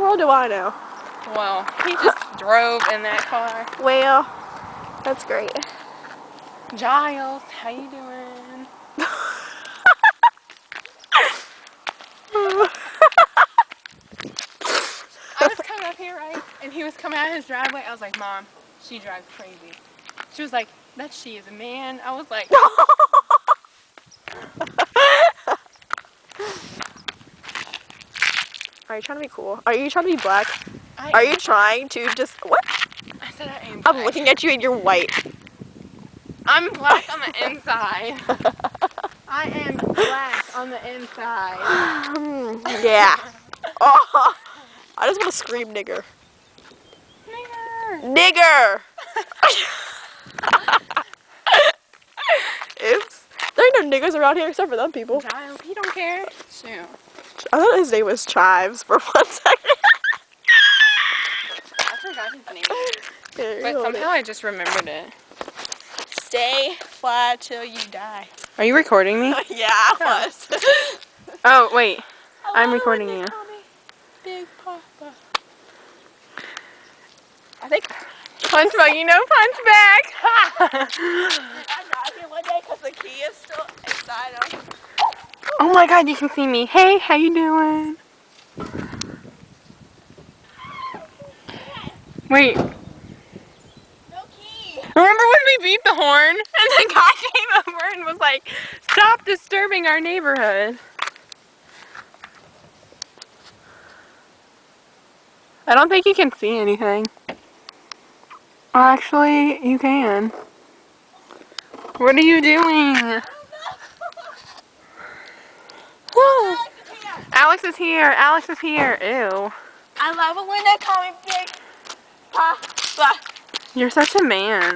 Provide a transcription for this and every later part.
world do I know? Well, he just drove in that car. Well, that's great. Giles, how you doing? I was coming up here, right? And he was coming out of his driveway. I was like, Mom, she drives crazy. She was like, that she is a man. I was like, Are you trying to be cool? Are you trying to be black? I Are am. you trying to just what? I said I am black. I'm looking at you and you're white. I'm black on the inside. I am black on the inside. Yeah. Oh, I just want to scream nigger. Nigger. Nigger! Oops. There ain't no niggers around here except for them people. Giles, he don't care. Shoot. I thought his name was Chives for 1 second. I forgot his name. Here, But hold somehow it. I just remembered it. Stay fly till you die. Are you recording me? Yeah, I was. Oh, wait. I I'm love recording when they you. call me Big Papa. I think Punch back, you know punch back. I'm not here one day because the key is still inside of. Oh my god, you can see me. Hey, how you doing? Wait, No key. remember when we beat the horn and the guy came over and was like, stop disturbing our neighborhood? I don't think you can see anything. Actually, you can. What are you doing? Woo! Alex is here. Alex is here. Ew. I love it when they call me Big Papa. You're such a man.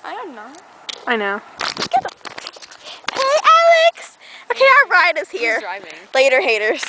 I am not. I know. Hey, Alex. Okay, our ride is here. Who's driving? Later, haters.